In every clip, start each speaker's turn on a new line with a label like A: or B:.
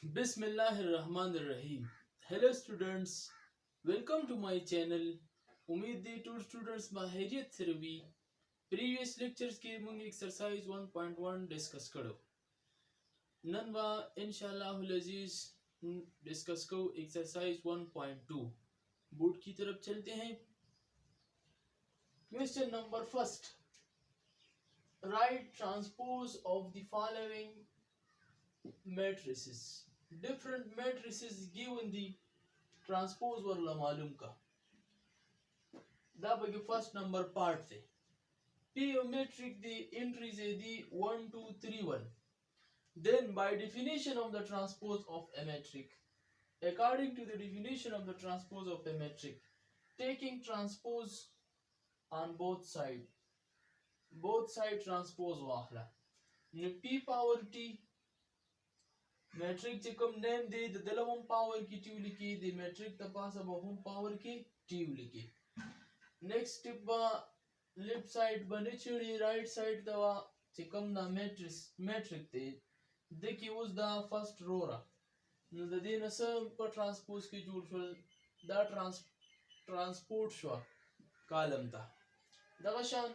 A: Bismillahirrahmanirrahim. Hello students, welcome to my channel. उम्मीद दी to students माहिरियत से रवी प्रीवियस लेक्चर्स के मुंग एक्सरसाइज 1.1 डिस्कस करो नन बा इंशाल्लाह अजीज डिस्कस को एक्सरसाइज 1.2 बोर्ड की तरफ चलते हैं. Question number first, right transpose of the following matrices. Different matrices given the transpose वाला मालूम का दा बगे फर्स्ट नंबर पार्ट थे P metric the entries है the 1 2 3 1. Then by definition of the transpose of a metric, according to the definition of the transpose of a metric, taking transpose on both side transpose वाहला P power T matric चिकम नेम दे द दलवम पावर की ट्यू लिखी the matric तपास अब हम पावर की ट्यू लिखी. नेक्स्ट स्टेप बा लेफ्ट साइड बने छिड़ी राइट साइड दवा चिकम ना मैट्रिक दे देखि उस दा फर्स्ट रो रा न द दिन सब पर ट्रांसपोज की जुड़ शल दा ट्रांसपोर्ट शो कॉलम ता दगशान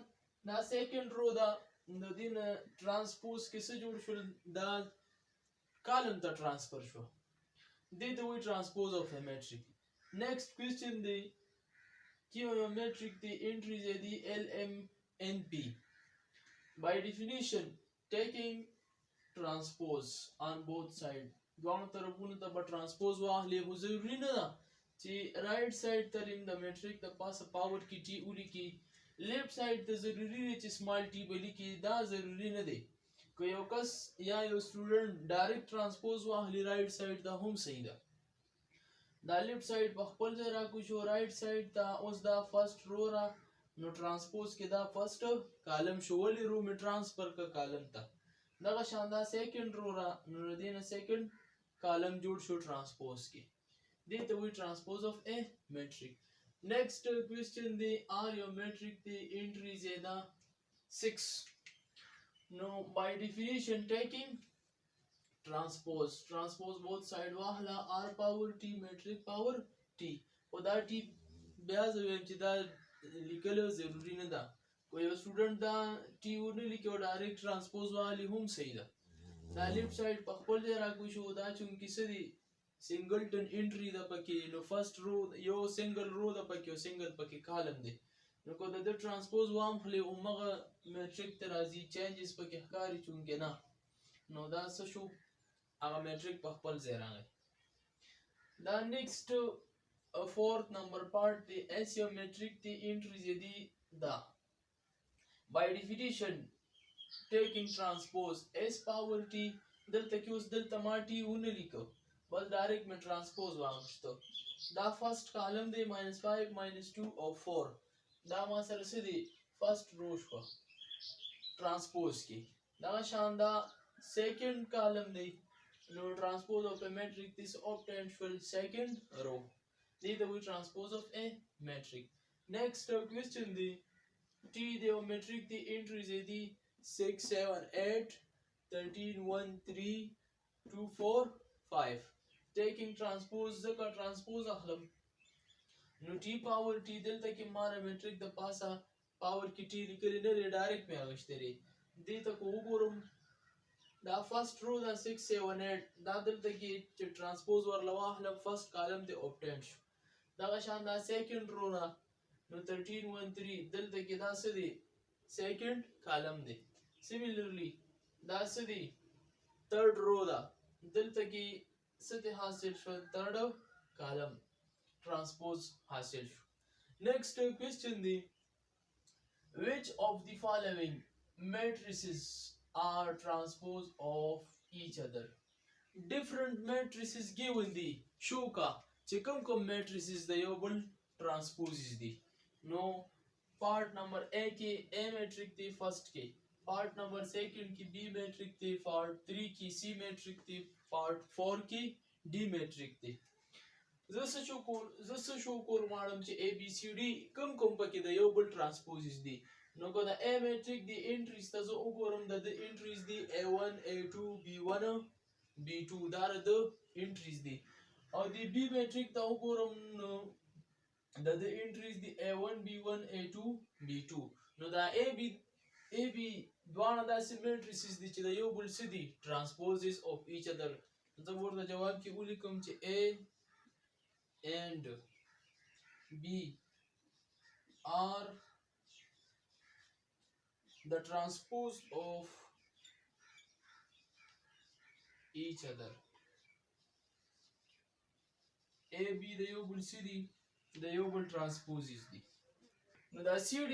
A: ना सेकंड रो दा न दिन ट्रांसपोज के से जुड़ शल दा column the transfer show. They do we transpose of a metric. Next question the geometric the entries are the LMNP. By definition, taking transpose on both sides. दोनों तरफों ने तब transpose वाह ले वो जरूरी ना ची right side तरीम the metric the pass power की t उली की left side the जरूरी है ची small t बली की दा जरूरी ना दे कोई कस या यो student direct transpose Wahali right side दा हम सही दा लेफ्ट साइड बखपल जरा कुछ हो राइट साइड दा उस दा फर्स्ट रो रा नो ट्रांसपोज के दा फर्स्ट कॉलम शोवली रो में ट्रांसफर का कॉलम ता दा शानदार सेकंड रो रा नो देना सेकंड कॉलम जोड़ शो ट्रांसपोज के दे तो वी transpose of a matrix. Next question they are your matrix the entries है दा 6. Now, by definition, taking transpose both side wahla r power t metric power t और that t ब्याज वेमचिदा लिखलो जरूरी न दा कोई स्टूडेंट दा t उन्हें लिखे और डायरेक्ट ट्रांसपोज वाली हम सही दा लेफ्ट साइड पखपल जरा कुछ होता चूंकि सदी सिंगलटन एंट्री दा पके नो फर्स्ट रो यो सिंगल रो दा पके सिंगल पके कॉलम दे नको द ट्रांसपोज वाम खले उमगा मैट्रिक तराजी चेंजेस पके हकारी चुंगे ना नो दा सशो आगा मैट्रिक पखपल जेरांगे. The next fourth number part the एसियोमेट्रिक द एंट्रीज यदि दा by definition taking transpose s power t दल तक उस दल तमाटी उन लिखो बस डायरेक्ट में ट्रांसपोज वांगतो दा फर्स्ट कॉलम दे -5 -2 और 4 दा मासर से दी फर्स्ट रो को ट्रांसपोज की दा शानदार सेकंड कॉलम दे नो transpose of a matrix this obtained for second row दे द वी transpose of a matrix. Next question दे t दे मैट्रिक दी एंट्रीज है दी 6 7 8 13 1 3 2 4 5. टेकिंग ट्रांसपोज का ट्रांसपोज अहलम नो टी पावर टी दिल तक मारा मैट्रिक द पासा पावर की टी निकले ने डायरेक्ट में आगश्ते रे दी तक उगोरम दा फर्स्ट रो दा 6 7 8 दा दिल तक की ट्रांसपोज वर लवाहला फर्स्ट कॉलम दे ऑब्टेंड दा शान दा सेकंड रो ना नो 13 1 3 दिल तक दा सदी सेकंड कॉलम दे. सिमिलरली दा सदी थर्ड रो दा दिल तक की सदी हासिल थर्ड कॉलम transpose हासिल. Next question the which of the following matrices are transpose of each other. Different matrices given the show का चिकम को matrices the yobul transposes the no part number A के A matrix the first के part number second की B matrix the part 3 की C matrix the part 4 की D matrix the जसं show core माडम चे ABCD कम पके द यो बल ट्रांसपोजेस दी नको द A matrix दी एंट्रीज तजो उगोरम the entries the A1 A2 B1 B2 دا د entries دي او د B matrix ته وګورم نو د entries دي A1 B1 A2 B2 نو دا AB دواړه داسې matrices دي چې د یو بل څه دي transposes of each other زه ورته جواب کې ولیکم چې A and B are the transpose of each other A B د یو بل څه دي د یو بل transposes دي نو دا CD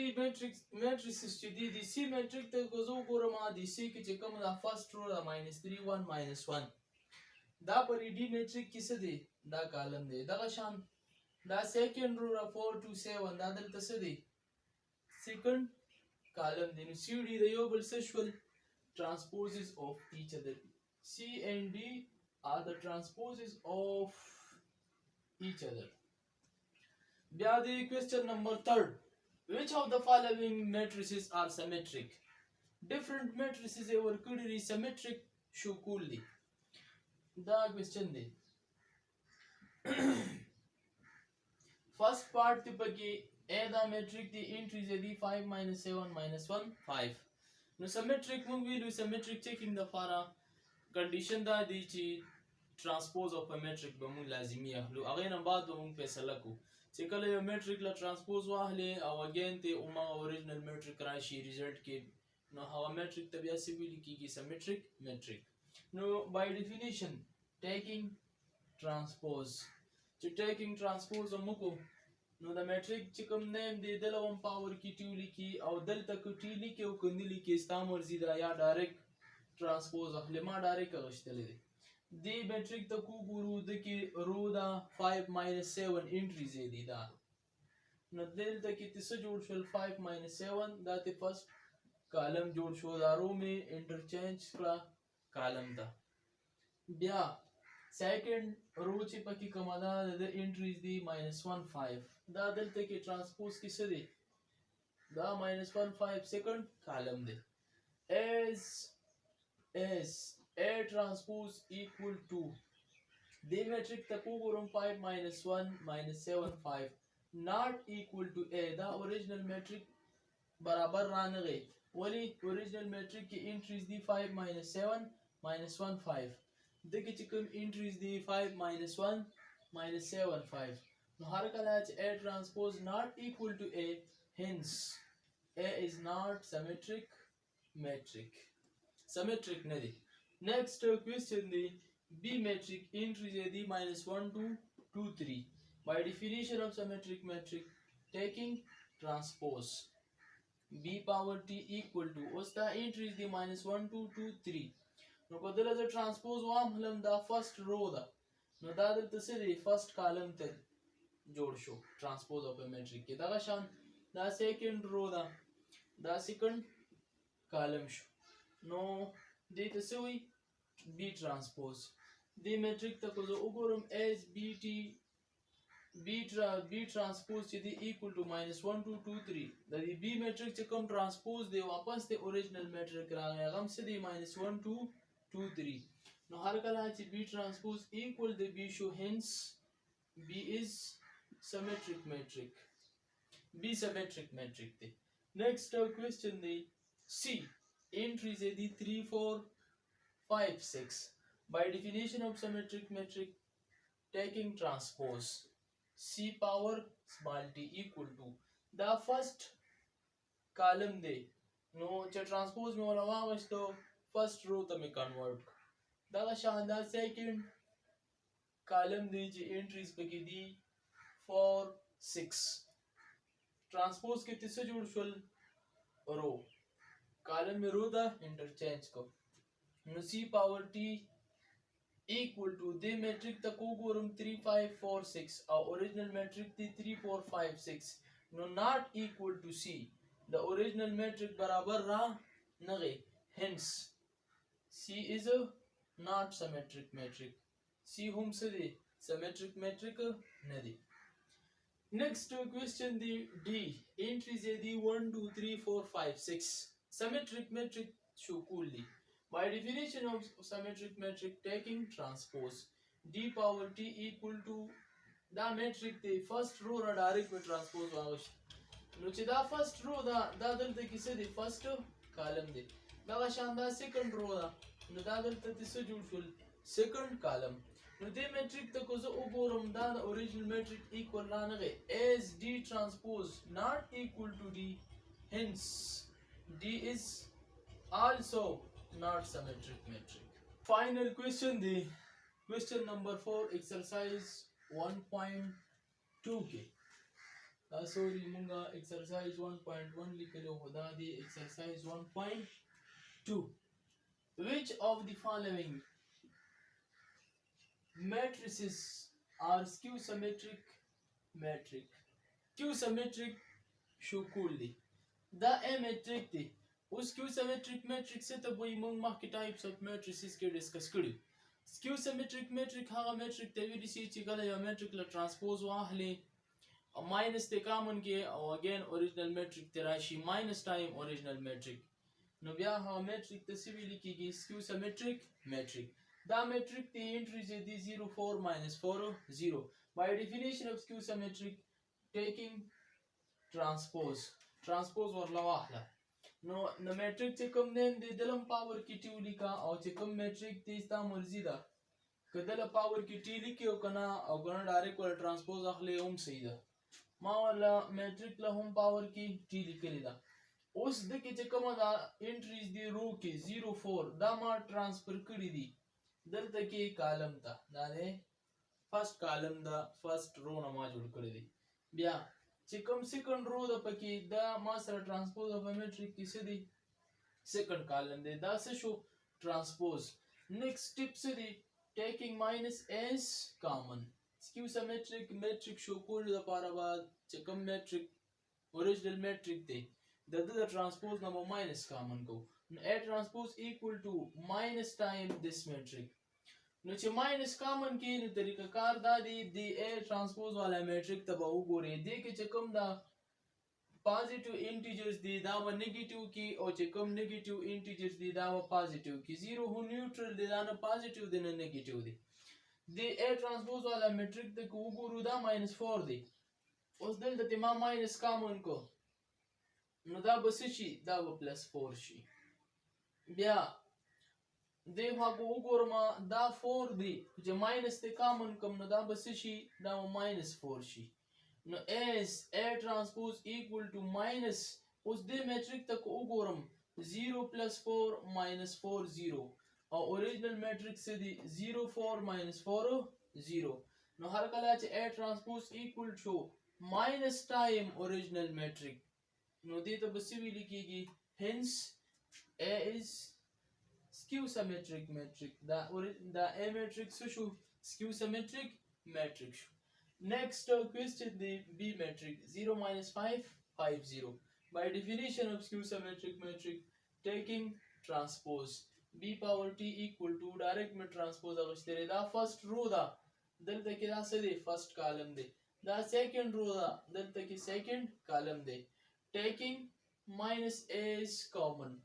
A: matrices چې دي د C matrix ته کوزو ګورم د C کې چې کوم دا first row دا -3 1 -1 دا پر D matrix کې څه دي دا کالم دی دغه شان دا second row 4 2 7 دا دلته څه دي second column دی نو CD د یو بل څه شول transposes of each other C and D are the transposes of each other bia the question number 3 which of the following matrices are symmetric different matrices were clearly symmetric show coolly the question دی first part ته پکې A دا metric دی entries دی 5 - 7 - 1 5 نو symmetric موږ ویلو symmetric checking د فارا condition دا دی چې transpose of a metric به موږ لازمي اخلو هغه نه بعد به موږ فیصله کو چې کله یو metric لا transpose واهلې او again ته اومه original metric راشي result کې نو هغه metric ته بیا څه ویل کیږي symmetric metric نو by definition taking transpose چې taking transpose موږ نو د metric چې کوم نیم دی د لوم پاور کې ټی لیکي او دلته کې ټی لیکي او کندي لیکي استام ورزي دا یا ډایرکټ transpose اخلي ما ډایرکټ غشتلې دي دی metric ته کو ګورو د کې رو دا 5 - 7 entries دی دا نو دلته کې څه جوړ شول 5 - 7 دا ته فرست کالم جوړ شو دا رو می انټرچینج کړه کالم دا بیا سیکنډ رو چې پکې کومه ده د entries دی -1 5 دا دلته کې transpose کې څه دی دا -1 5 سیکنډ کالم دی as A transpose equal to the metric ته وګورم 5 - 1 - 7 5 not equal to A دا original metric برابر رانغی ولی original metric کې entries دی 5 - 7 - 1 5 دغه چې کوم entries دی 5 - 1 - 7 5 نو هر کله چې A transpose not equal to A hence A is not symmetric نه دی next question دی B metric entries دی -1 2 2 3 by definition of symmetric metric taking transpose B power T equal to اوس دا entries دی -1 2 2 3 نو په دغه د transpose واهلم دا first row ده نو دا دلته څه دی first column ته جوړ شو transpose of a metric کې دغه شان دا second row ده دا second column شو نو دې ته څه وي B transpose دې metric ته کو زه وګورم as B transpose چې دی equal to -1 2 2 3 د دې B metric چې کوم transpose دی واپس ته original metric راغی هغه څه دی -1 2 2 3 نو هر کله چې B transpose equal دی B show hence B is symmetric metric دی next question دی C entries دی 3 4 5 6 by definition of symmetric metric taking transpose C power small t equal to the first column دی نو چې transpose مې ولا واغشتو first row ته مې convert دا شاندار second column دی چې entries پکې دي 4 6 transpose کې څه جوړ شول row column में रो दा interchange को no C power T equal to the metric तक को गोरम 3 5 4 6 और original metric थी 3 4 5 6 no not equal to C the original metric बराबर रहा नगे hence C is a not symmetric metric C हम से दे symmetric metric नहीं next question the D entries है the 1 2 3 4 5 6 symmetric metric show coolly By definition of symmetric metric, taking transpose d power t equal to دا metric the first row را direct with transpose واغش نو چې دا first row دا دلته کې څه دی first column دی دا شان دا second row دا نو دا دلته څه جوړ شول second column نو دې metric ته کو زه وګورم دا د original metric equal رانغه as d transpose not equal to d, hence d is also not symmetric metric. Final question the question number 4 exercise 1.2 के sorry munga exercise 1.1 लिखलो होदा दी exercise 1.2 which of the following matrices are skew symmetric metric skew symmetric شو کول دی دا a metric دی اوس skew symmetric metric څه ته وایي موږ مخکې types of matrices کې ډسکس کړو skew symmetric metric هغه metric ته ویل شي چې کله یو metric له transpose واخلي minus ته common کې او again original metric ته راشي minus time original metric نو بیا هغه metric ته څه ویل کېږي skew symmetric metric دا metric ته entries دي 0 4 minus 4 0 by definition of skew symmetric taking transpose ورلا واخله نو metric چې کوم نیم دی دلم پاور کې ټی ولیکا او چې کوم metric دی ستا مرزي ده کله پاور کې ټی لیکي او کنه ډایرکټ ول ترانسپوز اخلي هم صحیح ده ما ولا metric له هم پاور کې ټی لیکلی ده اوس د کې چې کومه دا انټریز دی رو کې 0 4 دا ما ترانسفر کړی دي دلته کې کالم ته دا دی فرست کالم دا فرست رو نه ما جوړ کړی دی بیا چې کوم سیکنډ رو د پکې دا ما سره ترانسپوز اف metric کې څه دی سیکنډ کالم دی دا څه شو ترانسپوز نیکسټ سټیپ څه دی ټیکینګ ماینس as common skew symmetric metric شو کول د لپاره بعد چې کوم metric original metric دی د ترانسپوز نه مو ماینس کامن کو نو a transpose equal to minus time this metric نو چې ماینس کامن کې نو طریقه کار دا دی د a transpose والا metric ته به وګورئ دې کې چې کوم دا positive integers دی دا و negative کې او چې کوم negative integers دی دا و positive کې 0 هو neutral دی دا نه positive دی نه negative دی د a transpose والا metric ته وګورو دا -4 دی اوس دلته ما ماینس کامن کو نو دا به څه شي دا به +4 شي بیا دی هغه وګورم دا 4 دی چې ماینس ته کامن کوم نو دا به څه شي دا -4 شي نو as a transpose equal to minus اوس دې metric ته وګورم 0 +4 -4 0 او original metric څه دی 0 4 -4 0 نو هر کله چې a transpose equal to minus time original metric نو دې ته به څه ویل کېږي hence a is skew symmetric metric دا a metric څه شو skew symmetric metric شو next question the b metric 0 -5 5 0 by definition of skew symmetric metric taking transpose b power t equal to direct में transpose अगश्तरे da first row da दलते के दा से दे first column दे da second row da दलते के second column they taking minus a is common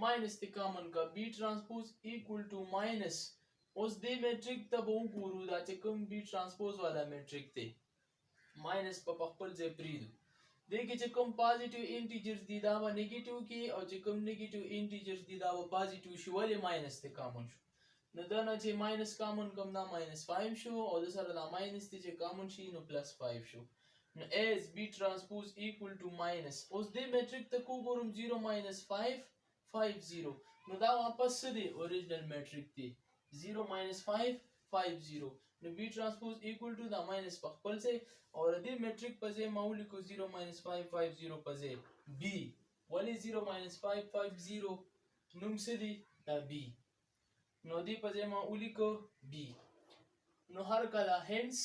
A: minus the common का b transpose equal to minus उस दे metric तब वगोरु दा چې کوم b transpose वाला metric थे minus په خپل ځای پریدو دغه چې کوم positive integers دي دا و negative کې او چې کوم negative integers دي دا و positive شو ولې minus ته common شو نو دا نه چې minus common کوم دا -5 شو او د سره دا minus ته چې common شي نو +5 شو نو as b transpose equal to minus اوس دې metric ته کو ګورم 0 -5 5 0 نو دا واپس دی original metric دی 0 -5 5 0 نو b transpose equal to the minus په خپل ځای او دې metric په ځای ماول کو 0 -5 5 0 په ځای b ولی 0 -5 5 0 نوم څه دی دا b نو دې په ځای ماول کو b نو هر کله hence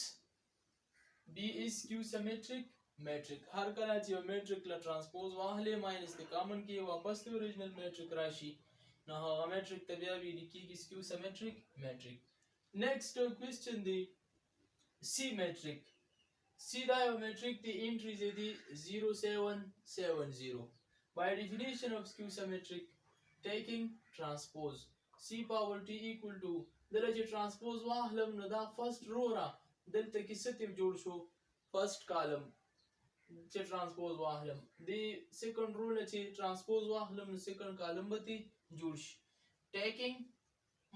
A: b is skew symmetric metric هر کله چې metric له transpose واهله minus ته common کې واپس ته original metric راشي نو هغه metric ته بیا ویل کېږي skew symmetric metric next question دی c metric c دا یو metric دی entries دی 0 7 7 0 by definition of skew symmetric taking transpose c power t equal to دلته transpose واهلم نو دا first row را دلته کې ستیم جوړ شو first column چې transpose واهلم دی second row نه چې transpose واهلم نو second column به تی جوړ شي taking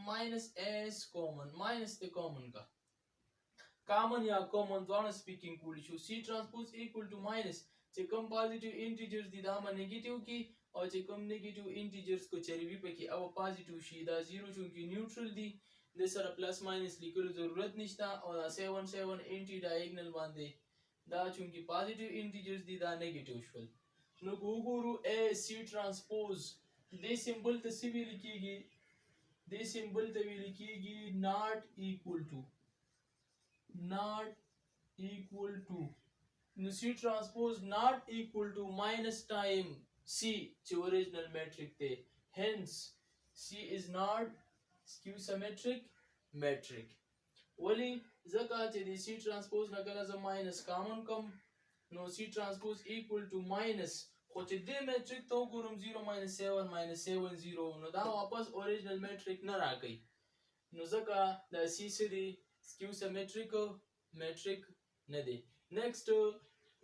A: minus s common minus the common کا common یا common ځوان speaking کولی شو c transpose equal to minus چې کوم positive integers دي دا ما negative کی او چې کوم negative integers کو چریوي پکې او positive شي دا 0 چونکی neutral دي د سره plus minus لیکلو ضرورت نشته او دا 7 7 anti diagonal باندې دا چونکی positive integers دي دا negative شول نو وګورو a c transpose دې سمبل ته څه ویل کیږي دې سمبل ته ویل کیږي not equal to no c transpose not equal to minus time c چې original metric ته hence c is not skew symmetric metric ولی ځکه چې د c transpose نه کله ز minus common کوم نو c transpose equal to minus خو چې د metric ته وګورم 0 7 7 0 نو دا واپس original metric نه راکې نو ځکه د c سری skew symmetric metric نه دی next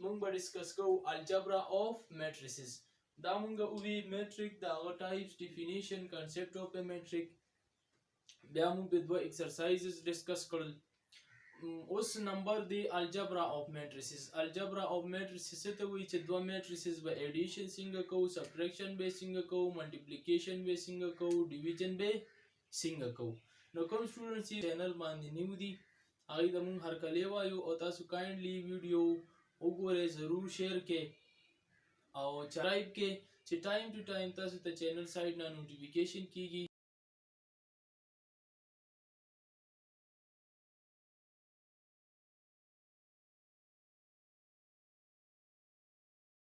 A: مونږ به ډیسکس کوو algebra of matrices دا مونږ وی metric دا غو types definition concept of a metric بیا مونږ په دوه exercises ډیسکس کړل اوس نمبر دی algebra of matrices ته وی چې دوه matrices به addition څنګه کوو subtraction به څنګه کوو multiplication به څنګه کوو division به څنګه کوو نو کوم سټوډنټس چې چینل باندې نیو دي هغه د مونږ هر کله وایو او تاسو کایندلی ویډیو وګورئ ضرور شیر کې او سبسکرایب کې چې ټایم ټو ټایم تاسو ته چینل سایډ نه نوټیفیکیشن کیږي